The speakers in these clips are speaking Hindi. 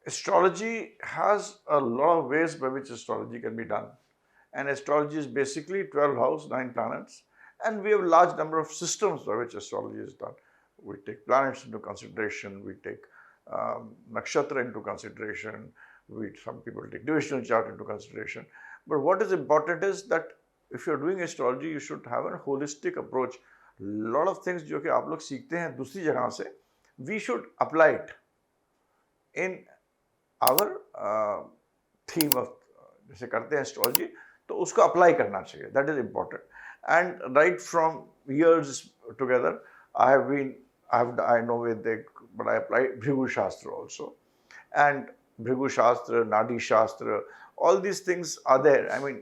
Astrology has a lot of ways by which astrology can be done. And astrology is basically 12 house, 9 planets. And we have a large number of systems by which astrology is done. We take planets into consideration, we take nakshatra into consideration, some people take divisional chart into consideration. But what is important is that if you're doing astrology, you should have a holistic approach. Lot of things जो कि आप लोग सीखते हैं दूसरी जगह से, we should apply it in our theme of जैसे करते हैं एस्ट्रोलॉजी तो उसको अप्लाई करना चाहिए, that is important. And right from years together I know Vedic, but I apply Bhrigu Shastra also, and Bhrigu Shastra, Nadi Shastra, all these things are there. I mean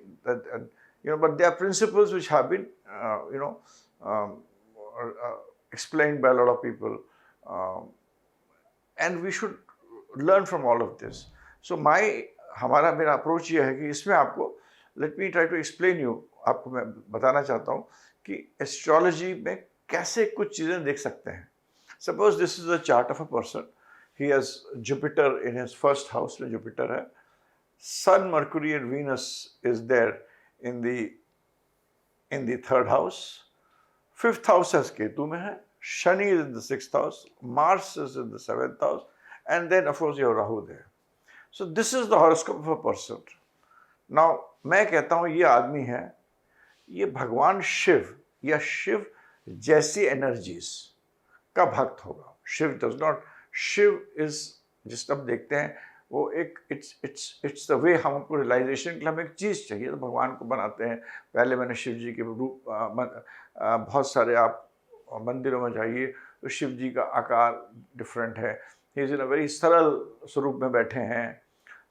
but they are principles which have been explained by a lot of people, and we should learn from all of this. So मेरा अप्रोच ये है कि इसमें आपको let me try to explain you, आपको मैं बताना चाहता हूँ कि एस्ट्रोलॉजी में कैसे कुछ चीज़ें देख सकते हैं. Suppose this is a chart of a person, he has Jupiter in his first house में जुपिटर है, sun Mercury and Venus is there in the third house, fifth house है केतु में है, Shani is in the sixth house, Mars is in the seventh house, and then of course you have Rahu there. So this is the horoscope of a person. Now मैं कहता हूँ ये आदमी है, ये भगवान शिव या शिव जैसी एनर्जीज का भक्त होगा. Shiv does not, Shiv is जिस हम देखते हैं वो एक इट्स द वे, हमको रियलाइजेशन के लिए हमें एक चीज़ चाहिए तो भगवान को बनाते हैं. पहले मैंने शिव जी के रूप बहुत सारे आप मंदिरों में जाइए तो शिव जी का आकार डिफरेंट है, he is in a very सरल स्वरूप में बैठे हैं.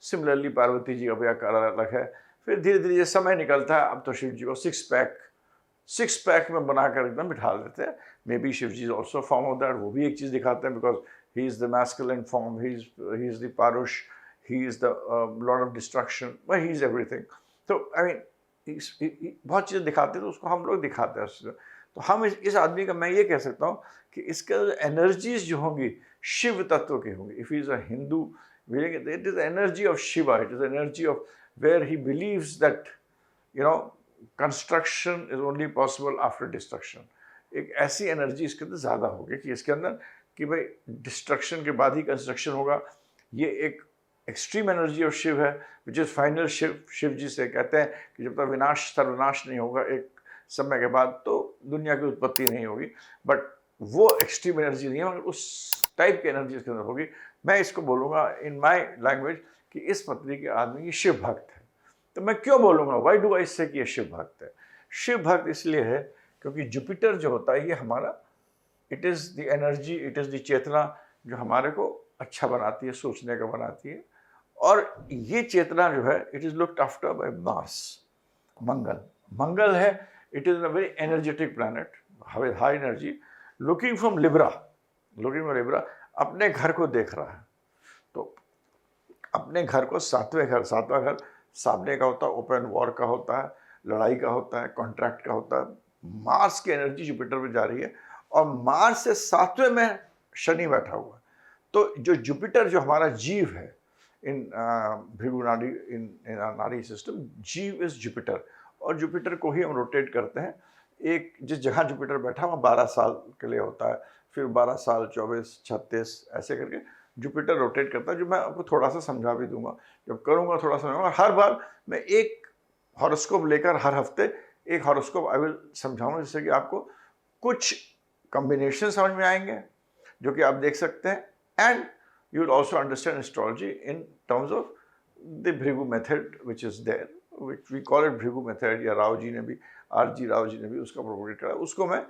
सिमिलरली पार्वती जी का भी आकार अलग है. फिर धीरे धीरे ये समय निकलता है, अब तो शिव जी को सिक्स पैक में बनाकर एकदम बिठा देते हैं. Maybe Shiv ji also form of that, वो भी एक चीज़ दिखाते हैं, because he is the masculine form, he is the purush, he is the lord of destruction, he is everything. तो आई मीन बहुत चीज़ें दिखाते हैं, तो उसको हम लोग दिखाते हैं. तो हम इस आदमी का मैं ये कह सकता हूँ कि इसका एनर्जीज जो होंगी शिव तत्व की होंगी. If he is a Hindu, it is energy of Shiva, it is energy of where he believes that construction is only possible after destruction. एक ऐसी एनर्जी इसके अंदर ज़्यादा होगी कि इसके अंदर कि भाई डिस्ट्रक्शन के बाद ही कंस्ट्रक्शन होगा. ये एक एक्सट्रीम एनर्जी ऑफ शिव है, which is final Shiv. Shiv ji से कहते हैं कि जब तक विनाश सर्वनाश नहीं होगा एक समय के बाद तो दुनिया की उत्पत्ति नहीं होगी. बट वो एक्सट्रीम एनर्जी नहीं है, मगर उस टाइप की एनर्जी इसके अंदर होगी. मैं इसको बोलूँगा इन माय लैंग्वेज कि इस पत्नी के आदमी ये शिव भक्त है. तो मैं क्यों बोलूँगा, वाई डू आई से कि ये शिव भक्त है? शिव भक्त इसलिए है क्योंकि जुपिटर जो होता है ये हमारा, it is the energy, it is the chetna जो हमारे को अच्छा बनाती है, सोचने का बनाती है. और ये चेतना जो है it is looked after by Mars. Mangal है, it is a very energetic planet, high energy, looking from Libra, अपने घर को देख रहा है. तो अपने घर को सातवां घर सामने का होता है, ओपन वॉर का होता है, लड़ाई का होता है, कॉन्ट्रैक्ट का होता है. मार्स की एनर्जी जुपिटर में जा रही है और मार्स से सातवें में शनि बैठा हुआ है. तो जो जुपिटर जो हमारा जीव है इन भृगु नाड़ी, इन नाड़ी सिस्टम, जीव इज जुपिटर. और जुपिटर को ही हम रोटेट करते हैं. एक जिस जगह जुपिटर बैठा वहाँ 12 साल के लिए होता है, फिर 12 साल 24 36 ऐसे करके जुपिटर रोटेट करता है, जो मैं आपको थोड़ा सा समझा भी दूंगा जब करूँगा, थोड़ा समझाऊंगा. हर बार मैं एक हॉरोस्कोप लेकर हर हफ्ते एक हॉरोस्कोप आई विल समझाऊंगा, जिससे कि आपको कुछ कॉम्बिनेशन समझ में आएंगे जो कि आप देख सकते हैं. And you will also understand astrology in terms of the Bhrigu method which is there, which we call it Bhrigu method, या राव जी ने भी, R.G. राव जी ने भी उसका प्रोपोगेट करा. उसको मैं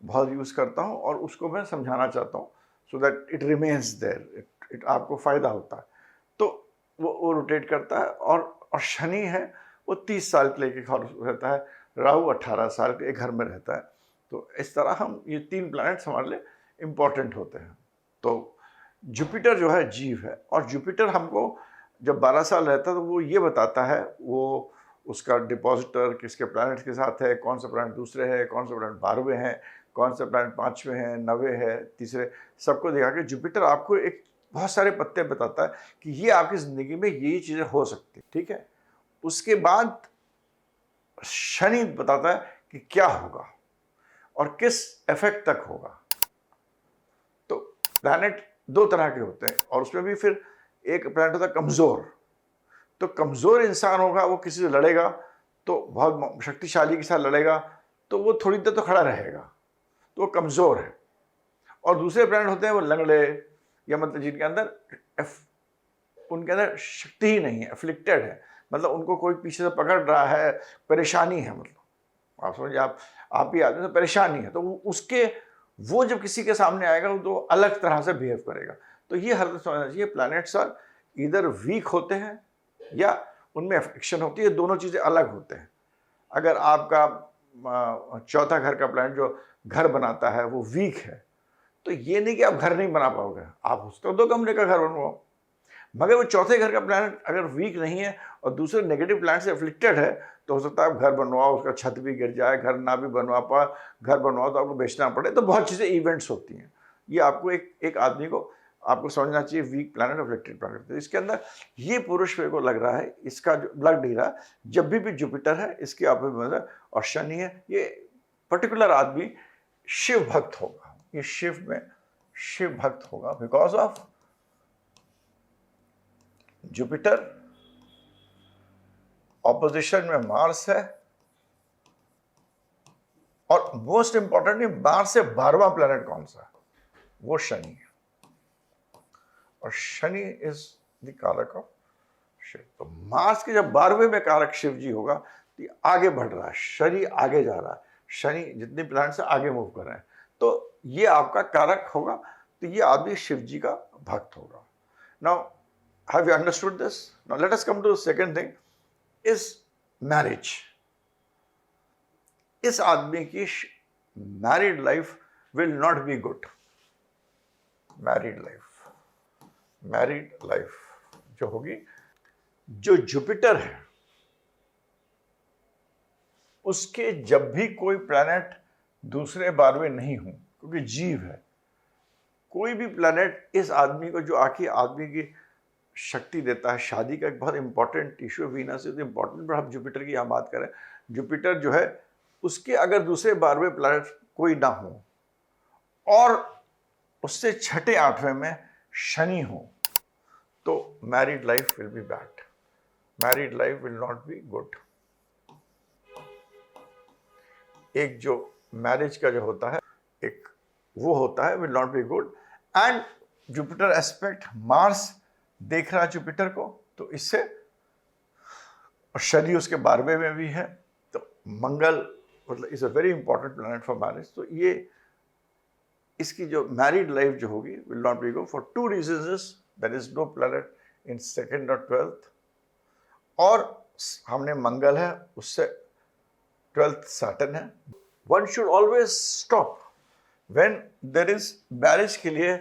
बहुत यूज़ करता हूँ और उसको मैं समझाना चाहता हूँ so that it remains there, it आपको फ़ायदा होता है. तो वो रोटेट करता है. और शनि है वो 30 साल के लिए रहता है, राहु 18 साल के एक घर में रहता है. तो इस तरह हम ये 3 प्लैनेट्स हमारे लिए इम्पॉर्टेंट होते हैं. तो जुपिटर जो है जीव है, और जुपिटर हमको जब 12 साल रहता है तो वो ये बताता है वो उसका डिपॉजिटर किसके प्लैनेट के साथ है, कौन सा प्लैनेट दूसरे है, कौन सा प्लैनेट 12वें हैं, कौन सा प्लैनेट 5वें हैं, 9वें है, तीसरे, सबको दिखा के जुपिटर आपको एक बहुत सारे पत्ते बताता है कि ये आपकी ज़िंदगी में ये चीज़ें हो सकती, ठीक है। उसके बाद शनि बताता है कि क्या होगा और किस इफेक्ट तक होगा। तो प्लैनेट दो तरह के होते हैं और उसमें भी फिर एक प्लैनेट होता है कमज़ोर। तो कमज़ोर इंसान होगा, वो किसी से लड़ेगा तो बहुत शक्तिशाली के साथ लड़ेगा तो वो थोड़ी देर तो खड़ा रहेगा, तो वो कमज़ोर है। और दूसरे प्लैनेट होते हैं वो लंगड़े, या मतलब जिनके अंदर उनके अंदर शक्ति ही नहीं है, अफ्लिक्टेड है, मतलब उनको कोई पीछे से पकड़ रहा है, परेशानी है, मतलब आप समझिए, आप ही आदमी तो परेशानी है, तो उसके वो जब किसी के सामने आएगा तो अलग तरह से बिहेव करेगा। तो ये हर समझना चाहिए, प्लैनेट्स आर इधर वीक होते हैं या उनमें अफेक्शन होती है, दोनों चीज़ें अलग होते हैं। अगर आपका चौथा घर का प्लैनेट जो घर बनाता है वो वीक है, तो ये नहीं कि आप घर नहीं बना पाओगे, आप उसका 2 कमरे का घर बनवाओ। मगर वो चौथे घर का प्लैनेट अगर वीक नहीं है और दूसरे नेगेटिव प्लैनेट से अफ्लिक्टेड है, तो हो सकता है आप घर बनवाओ, उसका छत भी गिर जाए, घर ना भी बनवा पाए, घर बनवाओ तो आपको बेचना पड़े, तो बहुत चीज़ें इवेंट्स होती हैं। ये आपको एक आदमी को आपको समझना चाहिए, वीक प्लैनेट, अफ्लिक्टेड प्लैनेट। तो इसके अंदर ये पुरुष मेरे को लग रहा है, इसका जो लग नहीं रहा, जब भी जुपिटर है इसके आप और शनि है, ये पर्टिकुलर आदमी शिव भक्त होगा, ये शिव में शिव भक्त होगा, बिकॉज ऑफ जुपिटर ऑपोजिशन में मार्स है, और मोस्ट इंपॉर्टेंटली मार्स से 12वां प्लैनेट कौन सा है, वो शनि है, और शनि इज द कारक ऑफ शिव। तो मार्स के जब 12वें में कारक शिव जी होगा तो ये आगे बढ़ रहा है, शनि आगे जा रहा है, शनि जितने प्लैनेट से आगे मूव कर रहे हैं, तो ये आपका कारक होगा, तो ये आदमी शिव जी का भक्त होगा। Now have you understood this? Now let us come to the second thing, is marriage. इस आदमी की married life will not be good. Married life जो होगी, जो जुपिटर है उसके जब भी कोई प्लैनेट दूसरे 12वें नहीं हो, क्योंकि जीव है, कोई भी प्लैनेट इस आदमी को जो आके आदमी की शक्ति देता है, शादी का एक बहुत इंपॉर्टेंट इशू है, वीनस इज इंपॉर्टेंट, पर हम जुपिटर की यहाँ बात करें, जुपिटर जो है उसके अगर दूसरे 12वें प्लैनेट कोई ना हो और उससे छठे 8वें में शनि हो, तो married life will be bad, married life will not be good. एक जो मैरिज का जो होता है, एक वो होता है will not be good, and Jupiter aspect Mars देख रहा है जुपिटर को, तो इससे, और शनि उसके 12वें में भी है, तो मंगल मतलब is a very important planet for marriage. तो ये इसकी जो मैरिड लाइफ जो होगी will not be good for 2 reasons, that is no planet in 2nd और 12th, और हमने मंगल है, उससे 12th सैटर्न है। One should always stop when there is marriage के लिए,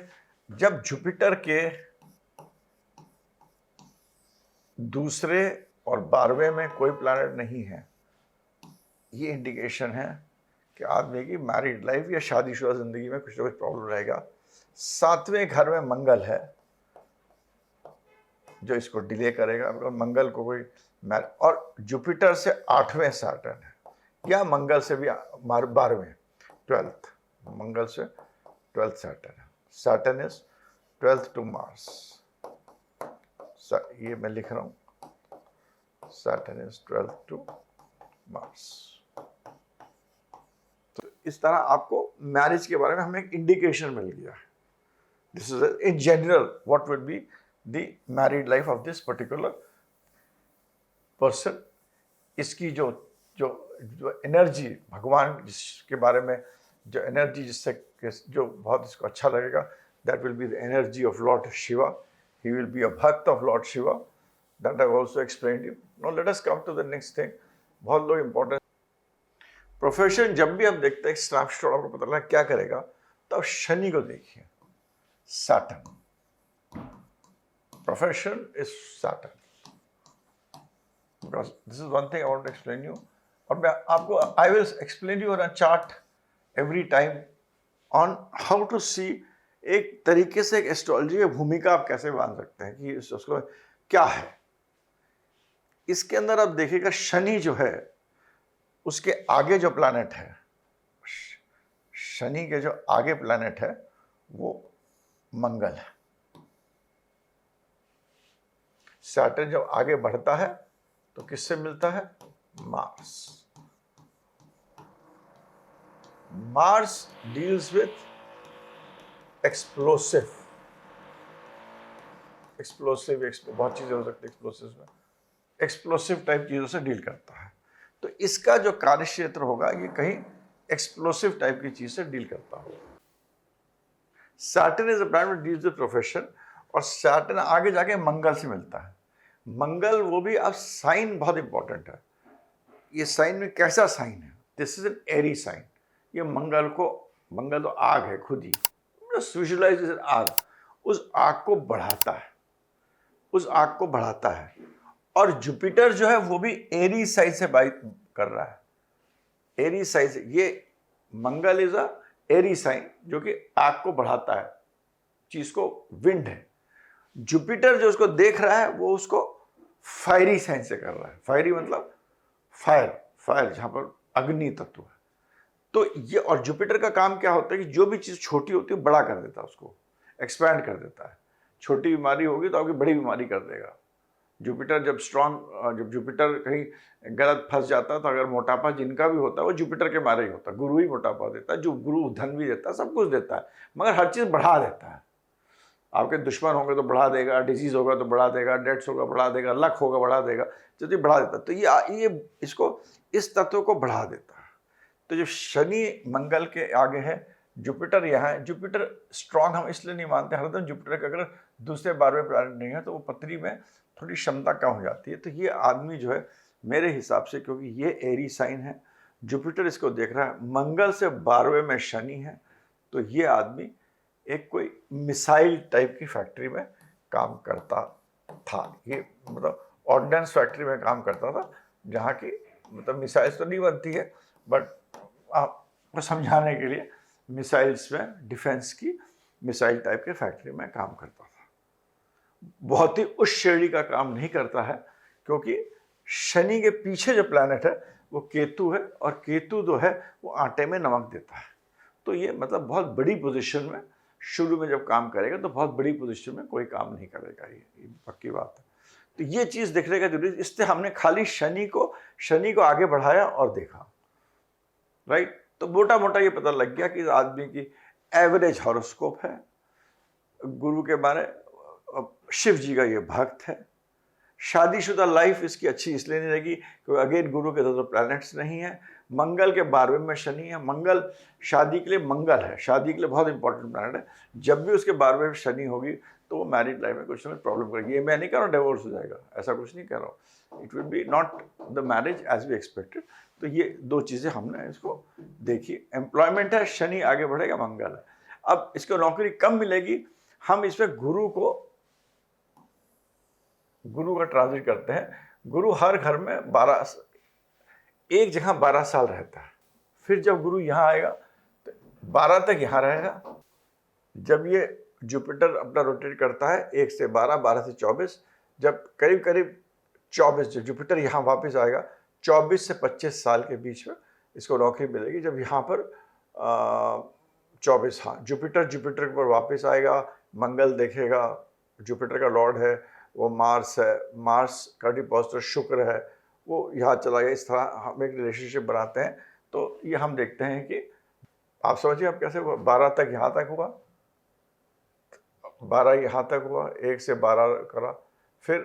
जब जुपिटर के दूसरे और 12वें में कोई प्लैनेट नहीं है, ये इंडिकेशन है कि आदमी की मैरिड लाइफ या शादीशुदा जिंदगी में कुछ ना कुछ प्रॉब्लम रहेगा। 7वें घर में मंगल है जो इसको डिले करेगा, मंगल को कोई और जुपिटर से 8वें सैटर्न है, या मंगल से भी 12वें 12th, मंगल से 12th सैटर्न है, Saturn is 12th to Mars, ये मैं लिख रहा हूं, Saturn is 12th to Mars। तो इस तरह आपको मैरिज के बारे में हमें एक इंडिकेशन मिल गया है। This is in general what will be the married life of this particular person. इसकी जो जो जो एनर्जी भगवान जिसके बारे में, जो एनर्जी जिससे जो बहुत इसको अच्छा लगेगा, that will be the energy of Lord Shiva. He will be a bhakt of Lord Shiva, that I have also explained to you. Now let us come to the next thing, बहुत लोग important प्रोफेशन। जब भी हम देखते हैं स्नैपशॉट, आपको पता लगा क्या करेगा, तो शनि को देखिए, Saturn, profession is Saturn, because this is one thing I want to explain you, और मैं आपको I will explain you on a chart every time on how to see एक तरीके से एक एस्ट्रोलॉजी की भूमिका आप कैसे मान सकते हैं कि उसको क्या है। इसके अंदर आप देखिएगा शनि जो है उसके आगे जो प्लैनेट है, शनि के जो आगे प्लैनेट है वो मंगल है। सैटर्न जब आगे बढ़ता है तो किससे मिलता है? Mars. Mars deals with explosive बहुत चीजें हो सकती है एक्सप्लोसिव में, एक्सप्लोसिव टाइप चीजों से डील करता है। तो इसका जो कार्य क्षेत्र होगा ये कहीं एक्सप्लोसिव टाइप की चीज से डील करता होगा। Saturn is a planet deals with profession, और सैटर्न आगे जाके मंगल से मिलता है। मंगल वो भी, अब साइन बहुत इंपॉर्टेंट है। ये साइन में कैसा साइन है? This is an Aries sign. ये मंगल तो आग है खुद ही, विजुअलाइज आग। उस आग को बढ़ाता है, और जुपिटर जो है वो भी एरी साइन से बाइक कर रहा है। एरी साइन से, ये मंगल इज अ एरी साइन जो कि आग को बढ़ाता है, चीज को विंड है। जुपिटर जो उसको देख रहा है वो उसको फायरी साइन से कर रहा है। फायरी मतलब फायर जहां पर अग्नि तत्व है। तो ये, और जुपिटर का काम क्या होता है कि जो भी चीज छोटी होती है बड़ा कर देता है, उसको एक्सपैंड कर देता है। छोटी बीमारी होगी तो आपकी बड़ी बीमारी कर देगा। जुपिटर जब जुपिटर कहीं गलत फंस जाता है तो अगर मोटापा जिनका भी होता है वो जुपिटर के मारे ही होता है। गुरु ही मोटापा देता है, जो गुरु धन भी देता है, सब कुछ देता है, मगर हर चीज बढ़ा देता है। आपके दुश्मन होंगे तो बढ़ा देगा, डिजीज होगा तो बढ़ा देगा, डेथ्स होगा बढ़ा देगा, लक होगा बढ़ा देगा, जो तो बढ़ा देता है। तो ये इसको, इस तत्व को बढ़ा देता है। तो जो शनि मंगल के आगे है, जुपिटर यहाँ है। जुपिटर स्ट्रांग हम इसलिए नहीं मानते, हरदम जुपिटर का अगर दूसरे 12वें प्लैनेट नहीं है तो वो पृथ्वी में थोड़ी क्षमता कम हो जाती है। तो ये आदमी जो है मेरे हिसाब से, क्योंकि ये एरी साइन है, जुपिटर इसको देख रहा है, मंगल से 12वें में शनि है, तो ये आदमी एक कोई मिसाइल टाइप की फैक्ट्री में काम करता था। ये मतलब ऑर्डिनेंस फैक्ट्री में काम करता था, जहाँ की मतलब मिसाइल्स तो नहीं बनती है, बट आपको समझाने के लिए मिसाइल्स में, डिफेंस की मिसाइल टाइप के फैक्ट्री में काम करता था। बहुत ही उस श्रेणी का काम नहीं करता है, क्योंकि शनि के पीछे जो प्लैनेट है वो केतु है, और केतु जो है वो आटे में नमक देता है। तो ये मतलब बहुत बड़ी पोजीशन में शुरू में जब काम करेगा तो बहुत बड़ी पोजीशन में कोई काम नहीं करेगा, ये पक्की बात है। तो ये चीज देखने का जरूरी, इसलिए हमने खाली शनि को आगे बढ़ाया और देखा, राइट। तो मोटा मोटा ये पता लग गया कि इस आदमी की एवरेज हॉरोस्कोप है, गुरु के बारे, शिव जी का ये भक्त है, शादीशुदा लाइफ इसकी अच्छी इसलिए नहीं रहेगी क्योंकि अगेन गुरु के तो प्लैनेट्स नहीं है। मंगल के 12वें में शनि है। मंगल शादी के लिए, मंगल है शादी के लिए बहुत इंपॉर्टेंट प्लैनेट है। जब भी उसके 12वें में शनि होगी तो वो मैरिड लाइफ में कुछ ना कुछ प्रॉब्लम करेगी। ये मैं नहीं कह रहा हूँ डिवोर्स हो जाएगा, ऐसा कुछ नहीं कह रहा हूँ। It will be not the marriage as we expected. तो ये दो चीज़ें हमने इसको देखी। एम्प्लॉयमेंट है, शनि आगे बढ़ेगा, मंगल है। अब इसको नौकरी कम मिलेगी, हम इसमें गुरु का ट्रांजिट करते हैं। गुरु हर घर में एक जगह 12 साल रहता है। फिर जब गुरु यहाँ आएगा तो 12 तक यहाँ रहेगा। जब ये जुपिटर अपना रोटेट करता है 1 से 12, 12 से 24, जब करीब 24 जब जुपिटर यहाँ वापस आएगा, 24 से 25 साल के बीच में इसको नौकरी मिलेगी। जब यहाँ पर 24, हाँ, जुपिटर के ऊपर वापस आएगा, मंगल देखेगा, जुपिटर का लॉर्ड है, वो मार्स है, मार्स का डिपॉजिटर शुक्र है, वो यहाँ चला गया। इस तरह हम एक रिलेशनशिप बनाते हैं। तो ये हम देखते हैं कि आप समझिए आप कैसे 12 तक यहाँ तक हुआ, 12 यहाँ तक हुआ, 1 से 12 करा, फिर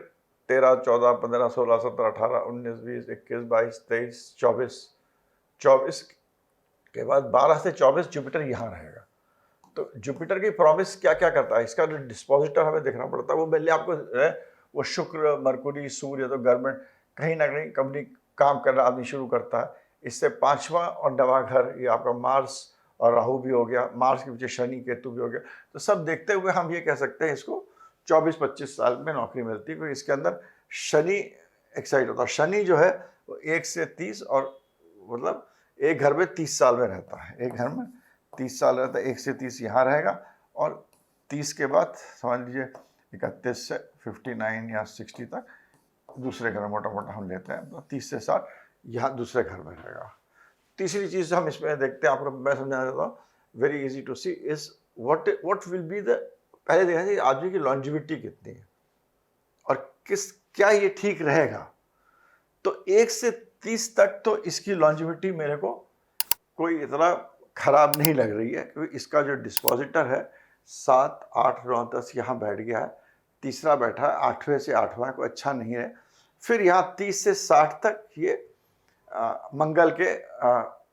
13, 14, 15, 16, 17, 18, 19, 20, 21, 22, 23, 24 के बाद 12 से 24 जुपिटर यहाँ रहेगा। तो जुपिटर की प्रॉमिस क्या क्या करता है, इसका जो डिस्पोजिटर हमें देखना पड़ता है। वो पहले आपको वो शुक्र, मरकुरी, सूर्य, तो गवर्नमेंट कहीं ना कहीं कंपनी काम करना आदमी शुरू करता है। इससे 5वां और 9वां घर, ये आपका मार्स और राहु भी हो गया, मार्स के पीछे शनि केतु भी हो गया। तो सब देखते हुए हम ये कह सकते हैं इसको 24-25 साल में नौकरी मिलती है, क्योंकि इसके अंदर शनि एक्साइट होता है। शनि जो है वो 1 से 30, और मतलब एक घर में 30 साल में रहता है, एक घर में 30 साल रहता है, 1 से 30 यहाँ रहेगा, और 30 के बाद समझ लीजिए 31 से 59 या 60 तक दूसरे घर में मोटा मोटा हम लेते हैं, तो 30 से 60 यहाँ दूसरे घर में रहेगा। तीसरी चीज़ हम इसमें देखते हैं, आपको मैं समझाना चाहता हूँ, very easy to see is what will be the, पहले देखा जाए आदमी की लॉन्जिविटी कितनी है और क्या ये ठीक रहेगा। तो 1 से 30 तक तो इसकी लॉन्जिविटी मेरे को कोई इतना खराब नहीं लग रही है, क्योंकि इसका जो डिस्पोजिटर है 7, 8, 9, 10 यहाँ बैठ गया है, तीसरा बैठा है 8वें से 8वां, कोई अच्छा नहीं है। फिर यहाँ 30 से 60 तक ये मंगल के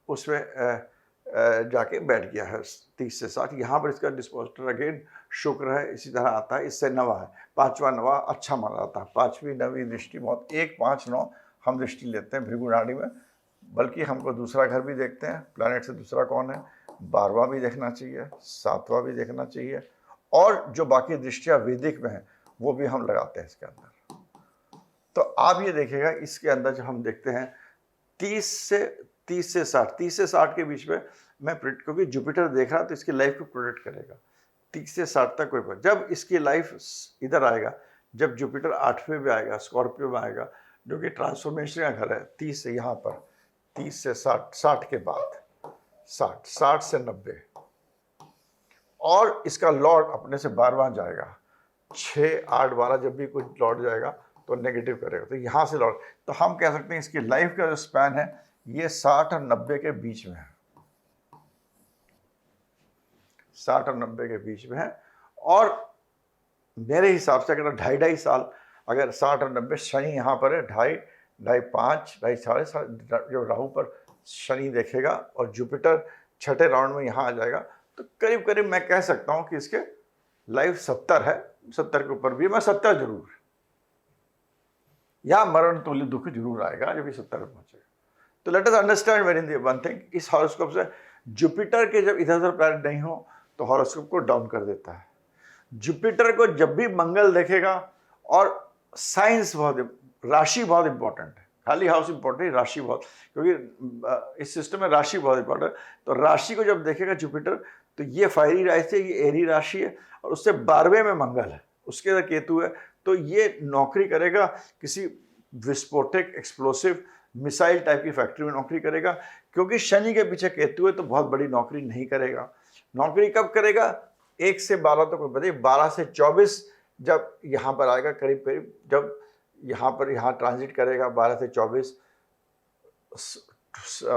उसमें जाके बैठ गया है 30 से 60। यहाँ पर इसका डिस्पोजिटर अगेन शुक्र है, इसी तरह आता है, इससे नवा है, 5वां नवा अच्छा माना जाता है। 5वीं 9वीं दृष्टि बहुत, 1, 5, 9 हम दृष्टि लेते हैं भृगु नाड़ी में, बल्कि हमको दूसरा घर भी देखते हैं, प्लैनेट से दूसरा कौन है, 12वां भी देखना चाहिए, 7वां भी देखना चाहिए, और जो बाकी दृष्टियाँ वैदिक में हैं वो भी हम लगाते हैं इसके अंदर। तो आप ये देखिएगा इसके अंदर जब हम देखते हैं 30 से 60 के बीच में मैं क्योंकि जुपिटर देख रहा तो इसकी लाइफ को प्रोटेक्ट करेगा। 30 से 60 तक कोई पर, जब इसकी लाइफ इधर आएगा, जब जुपिटर 8वें में आएगा, स्कॉर्पियो में आएगा, जो कि ट्रांसफॉर्मेशन का घर है, 30 से यहाँ पर 30 से 60 के बाद 60 से 90, और इसका लॉर्ड अपने से 12वां जाएगा, 6, 8, 12 जब भी कुछ लौट जाएगा तो नेगेटिव करेगा, तो यहाँ से लौट, तो हम कह सकते हैं इसकी लाइफ का जो स्पैन है ये 60 और 90 के बीच में है, 60 और 90 के बीच में है। और मेरे हिसाब से अगर 2.5 साल, अगर 60 और 90, शनि यहाँ पर है 2.5, 5, 7.5, जो राहु पर शनि देखेगा और जुपिटर छठे राउंड में यहाँ आ जाएगा, तो करीब करीब मैं कह सकता हूँ कि इसके लाइफ 70 है, 70 के ऊपर भी, मैं 70 जरूर, या मरण तुल्य दुख जरूर आएगा जब ये 70 में पहुंचेगा। तो let us understand very one thing, इस हॉरोस्कोप से जुपिटर के जब इधर उधर प्लैनेट नहीं हो तो हॉरोस्कोप को डाउन कर देता है। जुपिटर को जब भी मंगल देखेगा, और साइंस बहुत, राशि बहुत इंपॉर्टेंट है, खाली हाउस इंपॉर्टेंट है, राशि बहुत, क्योंकि इस सिस्टम में राशि बहुत इंपॉर्टेंट है। तो राशि को जब देखेगा जुपिटर, तो ये फायरी राशि है, ये एरी राशि है, और उससे 12वें में मंगल है, उसके अंदर केतु है, तो ये नौकरी करेगा किसी विस्फोटक एक्सप्लोसिव मिसाइल टाइप की फैक्ट्री में नौकरी करेगा, क्योंकि शनि के पीछे केतु है, तो बहुत बड़ी नौकरी नहीं करेगा। नौकरी कब करेगा? 1 से 12 तो कोई बताइए, 12 से 24 जब यहाँ पर आएगा, करीब करीब जब यहाँ ट्रांजिट करेगा 12 से 24,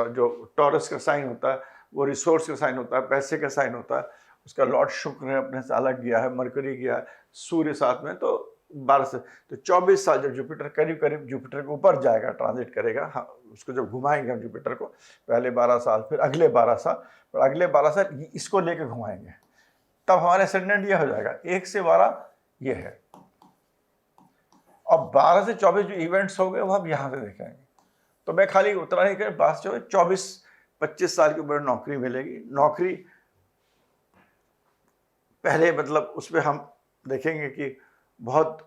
जो टॉरस का साइन होता है वो रिसोर्स का साइन होता है, पैसे का साइन होता है, उसका लॉर्ड शुक्र है, अपने से अलग गया है, मरकरी गया है, सूर्य साथ में, तो 12 से तो 24 साल जब जुपिटर करीब करीब जुपिटर के ऊपर जाएगा, ट्रांजिट करेगा, हाँ, उसको जब घुमाएंगे हम जुपिटर को, पहले 12 साल, फिर अगले 12 साल, फिर अगले 12 साल इसको लेके घुमाएंगे, तब हमारे असेंडेंट ये हो जाएगा 1 से 12 ये है। अब 12 से 24 जो इवेंट्स हो गए वो हम यहाँ से देखेंगे। तो मैं खाली उतना नहीं कर, 12 से 24-25 साल की उम्र नौकरी मिलेगी। नौकरी पहले मतलब उसमें हम देखेंगे कि बहुत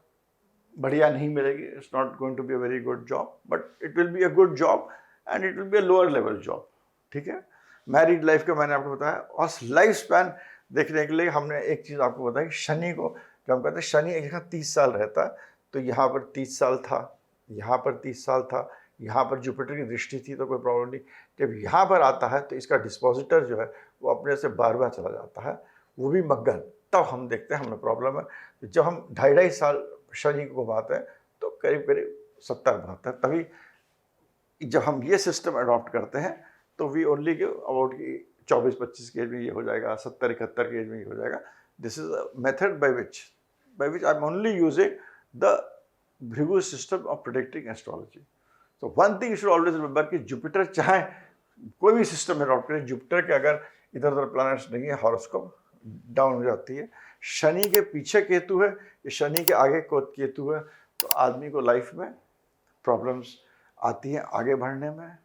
बढ़िया नहीं मिलेगी, it's not going to be a very good job, but it will be a good job and it will be a lower level job, ठीक है। मैरिड लाइफ का मैंने आपको बताया, और लाइफ स्पैन देखने के लिए हमने एक चीज़ आपको बताई, शनि को जब हम कहते हैं शनि एक जगह 30 साल रहता है, तो यहाँ पर 30 साल था, यहाँ पर 30 साल था, यहाँ पर जुपिटर की दृष्टि थी तो कोई प्रॉब्लम नहीं। जब यहाँ पर आता है तो इसका डिस्पोजिटर जो है वो अपने से 12वां चला जाता है, वो भी मंगल, तब हम देखते हैं हमें प्रॉब्लम है। तो जब हम 2.5 साल शनि को घुमाते हैं तो करीब करीब 70 घुमाते हैं, तभी जब हम ये सिस्टम अडॉप्ट करते हैं तो वी ओनली गिव अबाउट 24-25 के एज में ये हो जाएगा, 70-71 के एज में ये हो जाएगा। This is a method by which I am only using the Bhrigu system of predicting astrology. तो one thing you should always remember कि जुपिटर चाहे कोई भी सिस्टम में अडॉप्ट करें, जुपिटर के अगर इधर उधर प्लैनेट्स नहीं है, हॉरोस्कोप डाउन हो जाती है। शनि के पीछे केतु है, या शनि के आगे केतु है, तो आदमी को लाइफ में प्रॉब्लम्स आती हैं आगे बढ़ने में।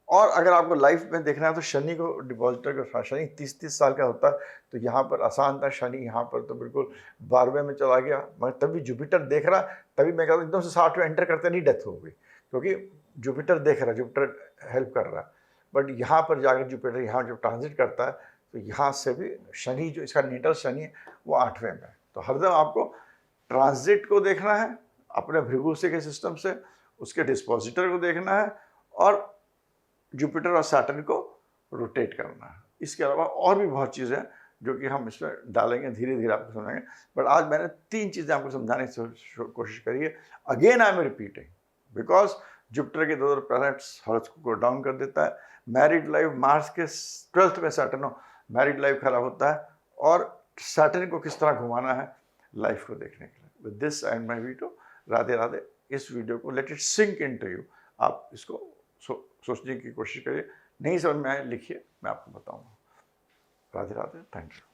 और अगर आपको लाइफ में देखना है तो शनि को डिपॉजिटर का, शनि 30 साल का होता है, तो यहाँ पर आसान था, शनि यहाँ पर तो बिल्कुल 12वें में चला गया, मगर तभी जुपिटर देख रहा, तभी मैं कहता हूँ एकदम से 60 में एंटर करते नहीं डेथ हो गई, क्योंकि जुपिटर देख रहा है, जुपिटर हेल्प कर रहा है। बट यहाँ पर जाकर जुपिटर यहाँ जब ट्रांजिट करता है तो यहाँ से भी शनि जो इसका नेटल शनि है वो 8वें में है। तो हरदम आपको ट्रांजिट को देखना है अपने भृगुसी के सिस्टम से, उसके डिस्पोजिटर को देखना है और जुपिटर और सैटर्न को रोटेट करना है। इसके अलावा और भी बहुत चीज़ें हैं जो कि हम इसमें डालेंगे, धीरे धीरे आपको समझाएंगे। बट आज मैंने 3 चीज़ें आपको समझाने की कोशिश करी है। Again I am repeating because Jupiter के 2 प्लैनेट्स हॉरोस्कोप को डाउन कर देता है। मैरिड लाइफ, मार्स के 12th में सैटर्न हो, मैरिड लाइफ खराब होता है, और सैटर्न को किस तरह घुमाना है लाइफ को देखने के लिए। With this and my video, Radhe Radhe. इस वीडियो को let it sink in to you, आप इसको सोचने की कोशिश करिए। नहीं समझ में आए लिखिए, मैं आपको बताऊंगा। Radhe Radhe, thank you.